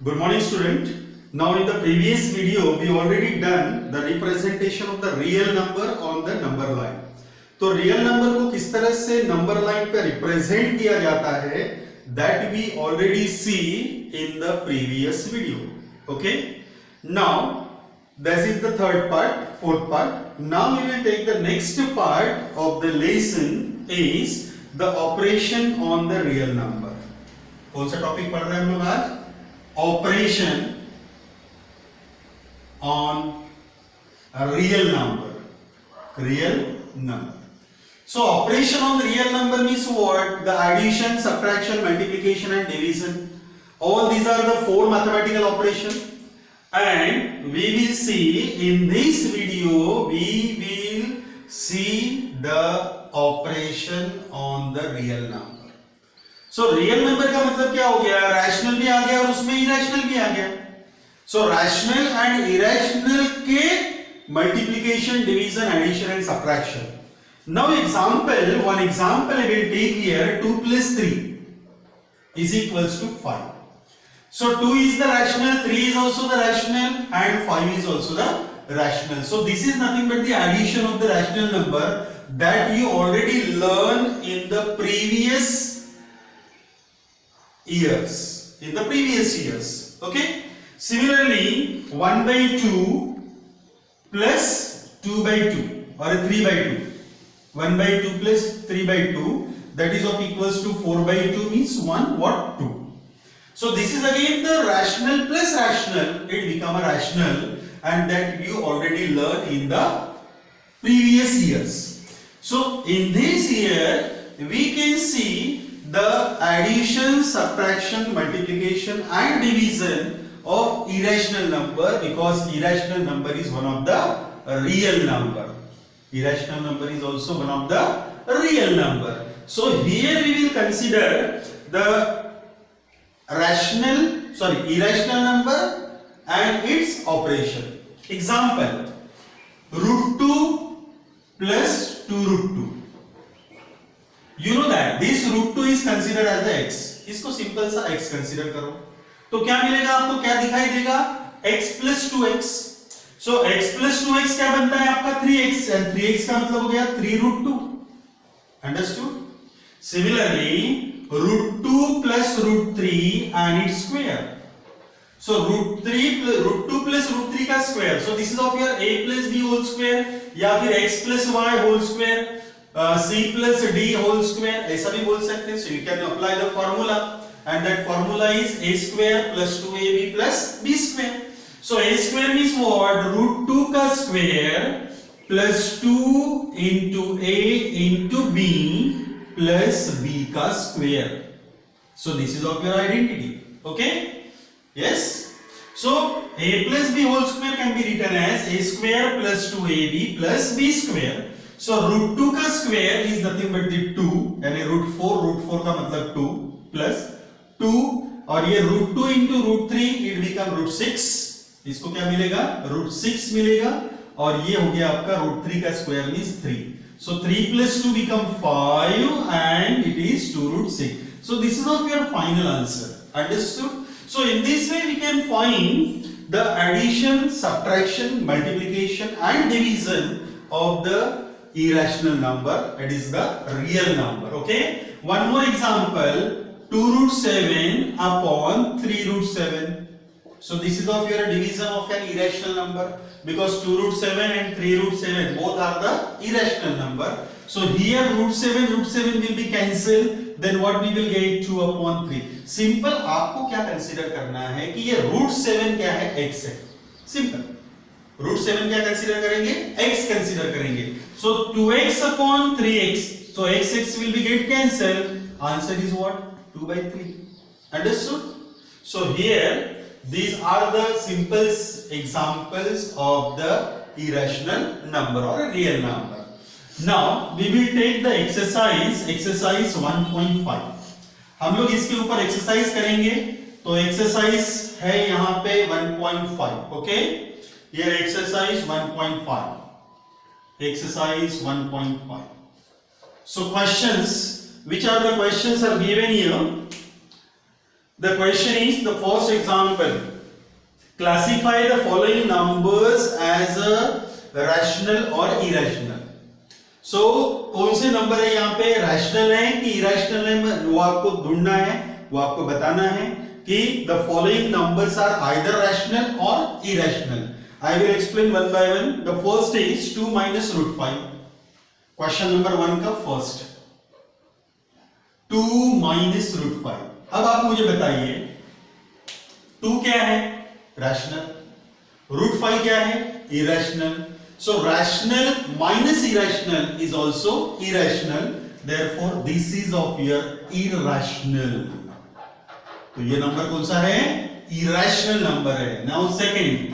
Good morning, student. Now in the previous video we already done the representation of the real number on the number line. तो real number को किस तरह से number line पे represent किया जाता है that we already see in the previous video. Okay. Now this is the third part, fourth part. Now we will take the next part of the lesson is the operation on the real number. कौन सा topic पढ़ रहे हैं हम लोग आज? Operation on a real number. Real number. So operation on the real number means what? The addition, subtraction, multiplication and division. All these are the four mathematical operations. And we will see in this video, we will see the operation on the real number. So real number का मतलब क्या हो गया? Rational भी आ गया और उसमें irrational भी आ गया. So रैशनल एंड इरेशनल के multiplication, division, addition and subtraction. Now example, one example I will take here. 2 plus 3 is equals to 5. So 2 is the rational, 3 is also the rational and 5 is also the rational. So this is nothing but the addition of the rational number that you already learned in the previous years. Okay. Similarly, 1 by 2 plus 2 by 2 or 3 by 2. 1 by 2 plus 3 by 2, that is of equals to 4 by 2 means 1 what? 2. So this is again the rational plus rational, it become a rational, and that you already learned in the previous years. So in this year we can see the addition, subtraction, multiplication and division of irrational number, because irrational number is one of the real number. Irrational number is also one of the real number. So here we will consider the irrational number and its operation. Example, root 2 plus 2 root 2. You know that this root 2 is considered as a x. इसको simple सा x consider करो तो क्या मिलेगा आपको? क्या दिखाई देगा? x plus 2x. So x plus 2x क्या बनता है आपका? 3x, and 3x का मतलब हो गया 3 root 2. Understood? Similarly, root 2 plus root 3 and its square. So root 2 plus root 3 का square. So this is of your a plus b whole square या फिर x plus y whole square. C plus D whole square ऐसा भी बोल सकते हैं. So you can apply the formula and that formula is a square plus 2ab plus b square. So a square means what? Root 2 का square plus 2 into a into b plus b का square. So this is of your identity. Okay? Yes. So a plus b whole square can be written as a square plus 2ab plus b square. So root 2 का square is nothing but the 2, यानी root 4 का मतलब 2 plus 2, और ये root 2 into root 3 it become root 6. इसको क्या मिलेगा? root 6 मिलेगा, और ये हो गया आपका root 3 का square means 3. So 3 plus 2 become 5 and it is 2 root 6. So this is of your final answer. Understood? So in this way we can find the addition, subtraction, multiplication and division of the irrational number, that is the real number. Okay, one more example, 2 root 7 upon 3 root 7. So this is of your division of an irrational number, because 2 root 7 and 3 root 7 both are the irrational number. So here root 7 will be cancelled, then what we will get? 2 upon 3. Simple. आपको क्या consider करना है कि ये root 7 क्या है? x है. Simple. Root 7 क्या कंसीडर करेंगे? x कंसीडर करेंगे. So 2x upon 3x. So x will be get cancelled. Answer is what? 2 by 3. Understood? So here these are the simple examples of the irrational number or a real number. Now we will take the exercise 1.5. हम लोग इसके ऊपर exercise करेंगे. तो exercise है यहाँ पे 1.5. Okay, here exercise 1.5. Exercise 1.5. So questions, which are the questions are given here? The question is the first example. Classify the following numbers as a rational or irrational. So कौन से number है यहाँ पे, rational है कि irrational है, वो आपको ढूंढना है, वो आपको बताना है कि the following numbers are either rational or irrational. I will explain one by one. The first is 2 minus root 5. Question number 1 का first 2 minus root 5. अब आप मुझे बताइए 2 क्या है, रैशनल, root 5 क्या है, irrational. So rational minus irrational is also irrational. Therefore this is of your irrational. तो ये नंबर कौन सा है, irrational नंबर है. Now second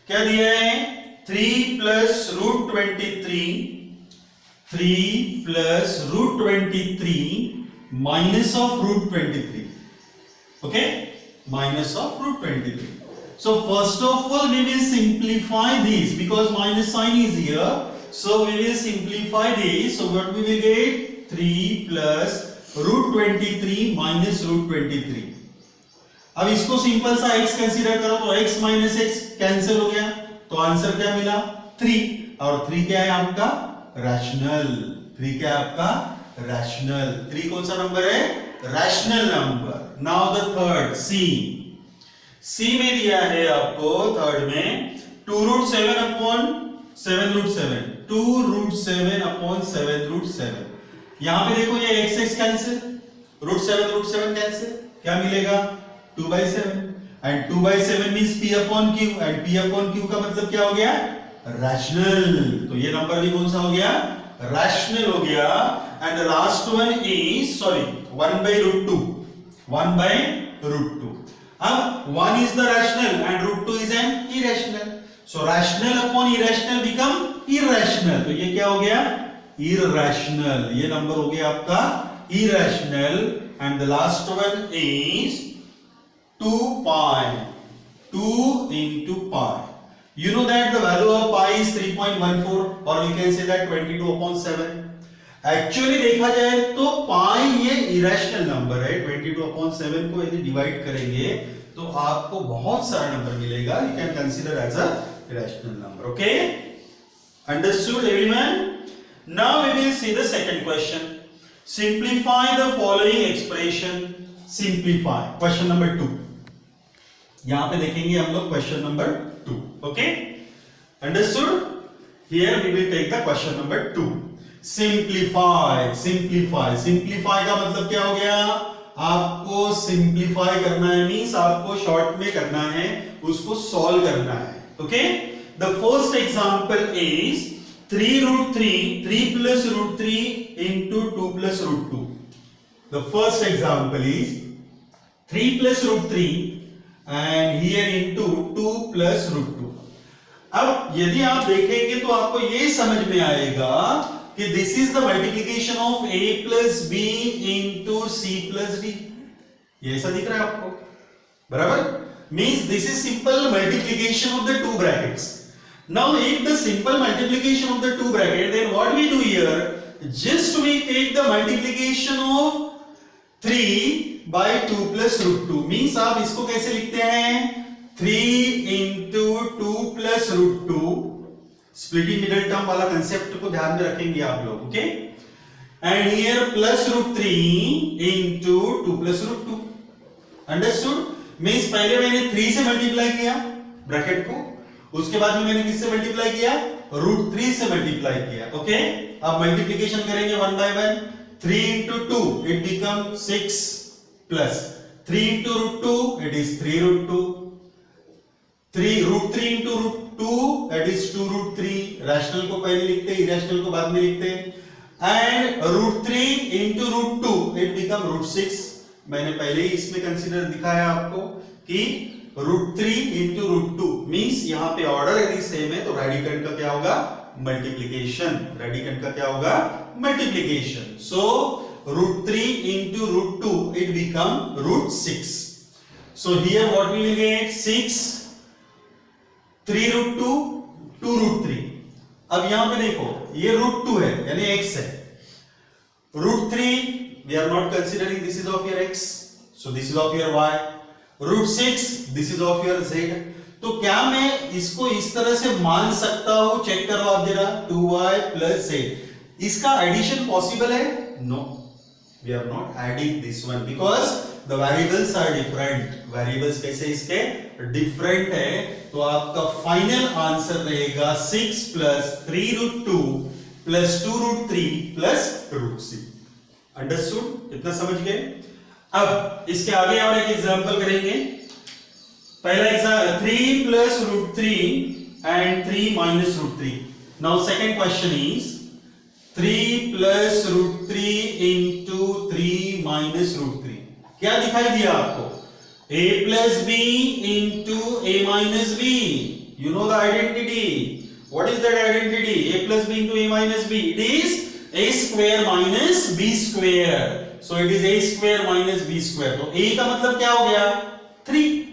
क्या दिया है, 3 plus root 23 minus of root 23. Okay, minus of root 23. So first of all we will simplify this because minus sign is here. So we will simplify this. So what we will get, 3 plus root 23 minus root 23. अब इसको simple सा x consider करो तो x minus x cancel हो गया, तो answer क्या मिला, 3. और 3 क्या है आपका, रैशनल. 3 क्या है आपका, रैशनल. 3 कौन सा नंबर है, rational number. Now the third C में दिया है आपको थर्ड में 2 root 7 upon 7 root 7, 2 root 7 upon 7 root 7. यहां पे देखो ये x कैंसिल, root 7 कैंसिल, क्या मिलेगा, 2 by 7. And 2 by 7 means p upon q, and p upon q का मतलब क्या हो गया, रैशनल. तो ये नंबर भी कौन सा हो गया, रैशनल हो गया. And the last one is 1 by root 2, 1 by root 2. अब 1 is the rational and root 2 is an irrational. So rational upon irrational become irrational. तो ये क्या हो गया, irrational. ये नंबर हो गया आपका irrational. And the last one is 2 pi. 2 into pi. You know that the value of pi is 3.14 or we can say that 22 upon 7. Actually देखा जाए तो पाई ये इरेशनल नंबर है. 22 upon 7 को यदि डिवाइड करेंगे तो आपको बहुत सारा नंबर मिलेगा. You can consider as a irrational number. Okay, understood everyone. Now we will see the second question. Simplify the following expression. Simplify question number 2. यहां पे देखेंगे हम लोग question number 2. Okay, understood. Here we will take the question number 2. Simplify का मतलब क्या हो गया, आपको सिंप्लीफाई करना है, मींस आपको शॉर्ट में करना है, उसको सॉल्व करना है. Okay, the first example is 3 root 3 plus root 3 into 2 plus root 2. The first example is 3 plus root 3 and here into 2 plus root 2. अब यदि आप देखेंगे तो आपको ये समझ में आएगा कि this is the multiplication of a plus b into c plus d. ये ऐसा दिख रहा है आपको, बराबर. Means this is simple multiplication of the two brackets. Now if the simple multiplication of the two brackets, then what we do here, just we take the multiplication of 3 by 2 plus root 2. Means आप इसको कैसे लिखते हैं, 3 into 2 plus root 2. Splitting middle term वाला concept को ध्यान में रखेंगे आप लोग. Okay, and here plus root 3 into 2 plus root 2. Understood. Means पहले मैंने 3 से मल्टीप्लाई किया ब्रैकेट को, उसके बाद में मैंने किससे मल्टीप्लाई किया, रूट 3 से मल्टीप्लाई किया. ओके, अब मल्टीप्लिकेशन करेंगे 1 by 1. 3 into 2 it becomes 6 plus 3 into root 2 it is 3 root 2. 3 root 3 into root 2 that is 2 root 3. Rational को पहले लिखते हैं, इरेशनल को बाद में लिखते हैं. And root 3 into root 2 it become root 6. मैंने पहले ही इसमें कंसीडर दिखाया आपको कि रूट 3 into root 2 मींस यहाँ पे ऑर्डर यदि सेम है तो रेडिकेंड का क्या होगा, मल्टीप्लिकेशन. रेडिकेंड का क्या होगा, multiplication. So root 3 into root 2 it become root 6. So here what we will get, 6 3 root 2 2 root 3. अब यहां पे देखो ये root 2 है यानी x है. root 3 we are not considering, this is of your x. so this is of your y, √6 this is of your z. तो क्या मैं इसको इस तरह से मान सकता हूं? चेक करो आप जरा, 2y plus z, इसका एडिशन पॉसिबल है? No, we are not adding this one because the variables are different. variables कैसे इसके different है, तो आपका फाइनल आंसर रहेगा 6 plus 3√2 plus 2√3 plus √6. अंडरस्टूड? इतना समझ गए? अब इसके आगे और एक एग्जांपल करेंगे. पहला example 3 plus √3 and 3 minus √3. Now second question is 3 plus √3 into 3 minus √3. क्या दिखाई दिया आपको? a plus b into a minus b. You know the identity. What is that identity? a plus b into a minus b. It is a square minus b square. So it is a square minus b square. तो a का मतलब क्या हो गया? 3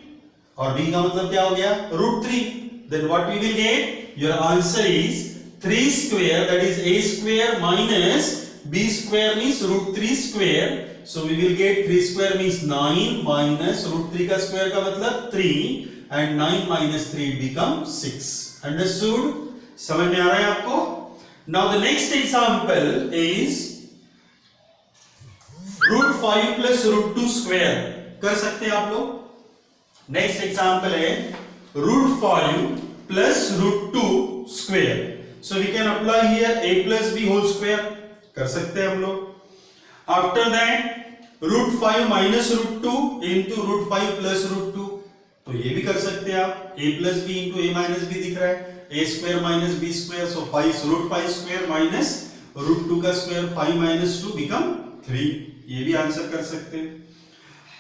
और b का मतलब क्या हो गया? √3. Then what we will get? Your answer is 3 square, that is a square minus b square means √3 square. So we will get 3 square means 9 minus √3 का square का मतलब 3 and 9 minus 3 become 6. Understood? समझ में आ रहा है आपको? Now the next example is √5 plus √2 square. कर सकते हैं आप लोग? Next example है √5 plus √2 square. So we can apply here a plus b whole square. कर सकते हैं हम लोग. After that √5 minus √2 into √5 plus √2. तो ये भी कर सकते हैं आप. a plus b into a minus b दिख रहा है. a square minus b square. So 5 √5 square minus √2 का square 5 minus 2 become 3. ये भी आंसर कर सकते हैं.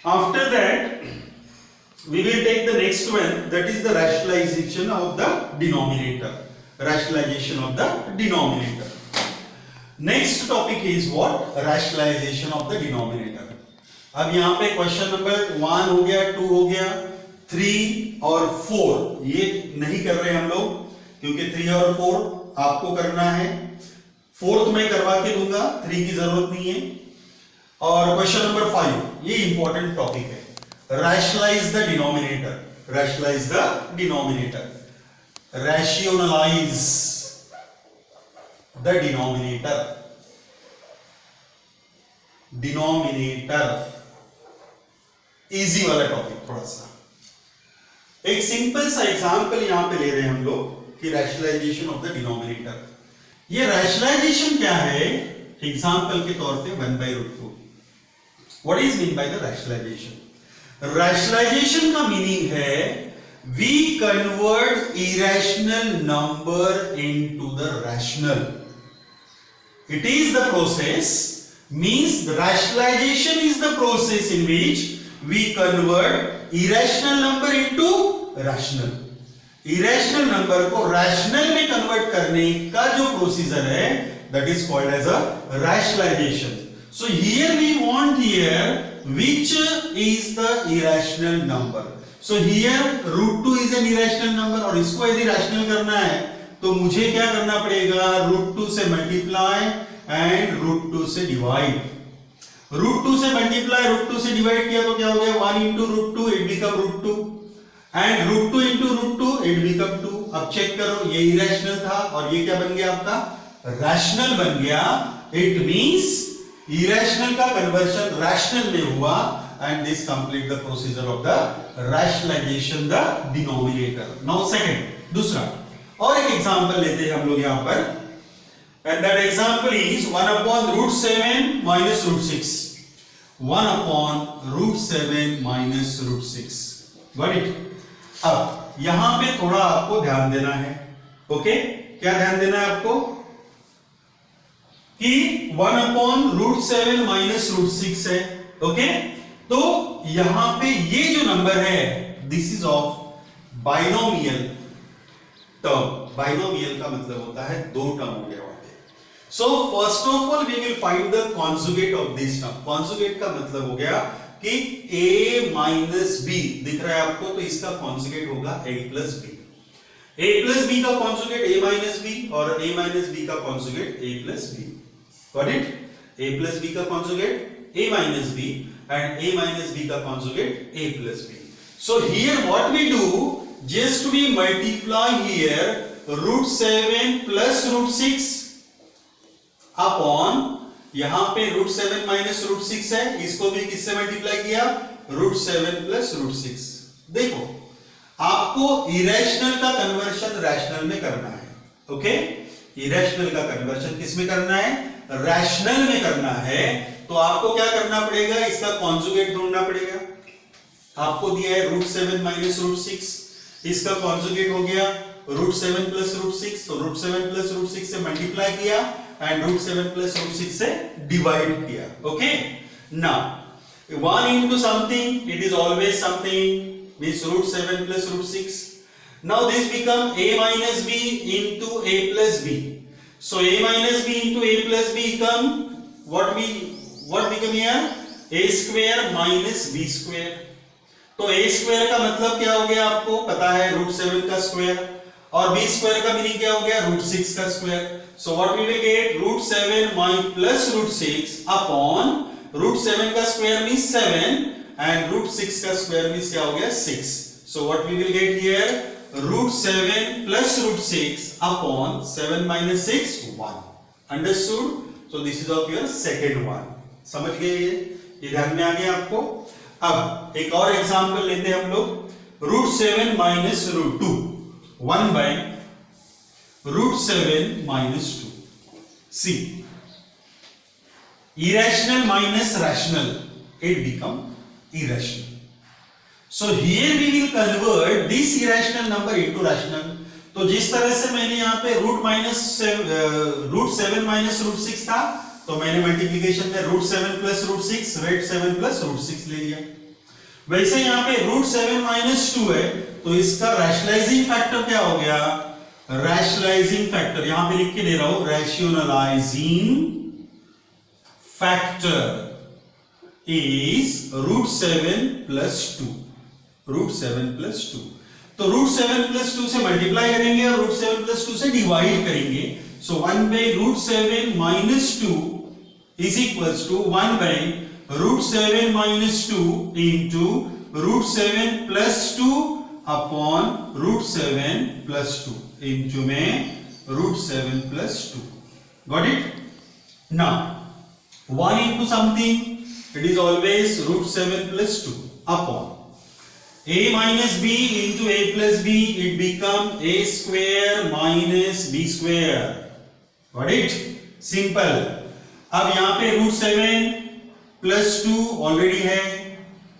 After that we will take the next one, that is the rationalization of the denominator. Rationalization of the denominator. Next topic is what? Rationalization of the denominator. अब यहां पे question number 1 हो गया, 2 हो गया, 3 और 4 ये नहीं कर रहे हम लोग क्योंकि 3 और 4 आपको करना है. 4th मैं करवा के दूंगा, 3 की जरूरत नहीं है. और क्वेश्चन नंबर 5 ये इंपॉर्टेंट टॉपिक है. Rationalize the denominator. Rationalize the denominator. Rationalize the denominator. Denominator easy वाला टॉपिक. थोड़ा सा एक सिंपल सा एग्जांपल यहां पे ले रहे हैं हम लोग कि रैशनलाइजेशन ऑफ द डिनोमिनेटर. ये रैशनलाइजेशन क्या है? एग्जांपल के तौर पे 1/√2. What is mean by the rationalization? Rationalization का मीनिंग है we convert irrational number into the rational. It is the process, means the rationalization is the process in which we convert irrational number into rational. irrational number को rational में convert करने का जो procedure है that is called as a rationalization. So here we want here which is the irrational number. So here √2 is an irrational number और इसको यदि rational करना है तो मुझे क्या करना पड़ेगा? √2 से मल्टीप्लाई एंड √2 से डिवाइड. √2 से मल्टीप्लाई √2 से डिवाइड किया तो क्या हो गया? 1 into √2 it become √2 and √2 into √2 it become 2. अब चेक करो, ये irrational था और ये क्या बन गया आपका? rational बन गया. It means irrational का conversion rational में हुआ and this complete the procedure of the rationalization the denominator. Now second, दूसरा और एक एग्जांपल लेते हैं हम लोग यहां पर and that example is 1/√7 minus √6. 1/√7 minus √6. Got it? अब यहां पे थोड़ा आपको ध्यान देना है. ओके, क्या ध्यान देना है आपको? कि 1/√7 minus √6 है. ओके, तो यहां पे ये जो नंबर है this is of binomial term. Binomial का मतलब होता है दो टर्म हो गया. So first of all we will find the conjugate of this term. Conjugate का मतलब हो गया कि a माइनस b दिख रहा है आपको, तो इसका कॉन्जुगेट होगा a plus b. a plus b का कॉन्जुगेट a माइनस b और a माइनस b का conjugate a plus b. Got it? a plus b का conjugate a minus b and a minus b का conjugate a plus b. So here what we do, just we multiply here root 7 plus root 6 upon, यहां पे root 7 minus root 6 है, इसको भी किससे multiply किया, root 7 plus root 6. देखो आपको इरेशनल का कन्वर्शन रैशनल में करना है. ओके, इरेशनल का कन्वर्शन किस में करना है, रैशनल में करना है. तो आपको क्या करना पड़ेगा, इसका कॉन्जुगेट ढूंढना पड़ेगा. आपको दिया है रूट 7 माइनस रूट 6, इसका कॉन्जुगेट हो गया रूट 7 प्लस रूट 6. तो रूट 7 प्लस रूट 6 से मल्टीप्लाई किया एंड रूट 7 प्लस रूट 6 से डिवाइड किया. Okay, now 1 into something, it is always something, means root 7 plus root 6. Now this become a minus b into a plus b. So a minus b into a plus b become what become here, a square minus b square. तो a square का मतलब क्या हो गया, आपको पता है root 7 का स्क्वायर, और b square का मीनिंग क्या हो गया, root 6 का square. So what we will get, root 7 plus root 6 upon root 7 का स्क्वायर means 7 and root 6 का स्क्वायर means क्या हो गया, 6. So what we will get here, root 7 plus root 6 upon 7 minus 6, 1. Understood? So this is of your second one. समझ गए, ये ध्यान में आ गया आपको. अब एक और एग्जांपल लेते हैं हम लोग, root 7 minus root 2, 1 by root 7 minus 2. See, irrational minus rational, it become irrational. So here we will convert this irrational number into rational. तो जिस तरह से मैंने यहाँ पे root 7 minus root 6 था, तो मैंने मल्टीप्लिकेशन में root 7 plus root 6, root 7 plus root 6 ले लिया. वैसे यहाँ पे root 7 minus 2 है, तो इसका रैशनलाइजिंग फैक्टर क्या हो गया, रैशनलाइजिंग फैक्टर यहां पे लिख के दे रहा हूं, rationalising factor is root 7 plus 2. root 7 plus 2. तो root 7 plus 2 से मल्टीप्लाई करेंगे और root 7 plus 2 से डिवाइड करेंगे. So 1 by root 7 minus 2 is equals to 1 by root 7 minus 2 into root 7 plus 2 upon root 7 plus 2 into में root 7 plus 2. Got it? Now 1 into something, it is always root 7 plus 2 upon a minus b into a plus b, it become a square minus b square. Got it? Simple. अब यहाँ पे root 7 plus 2 already है,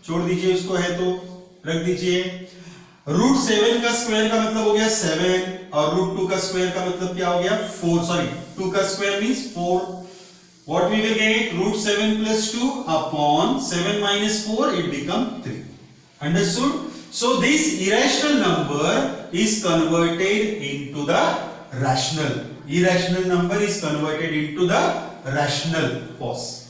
छोड़ दीजिए उसको, है तो रख दीजिए. root 7 का स्क्वायर का मतलब हो गया 7 और root 2 का स्क्वायर का मतलब क्या हो गया 4. सॉरी, 2 का square means 4. What we will get, root 7 plus 2 upon 7 minus 4, it become 3. Understood? So this irrational number is converted into the rational. Irrational number is converted into the rational pos.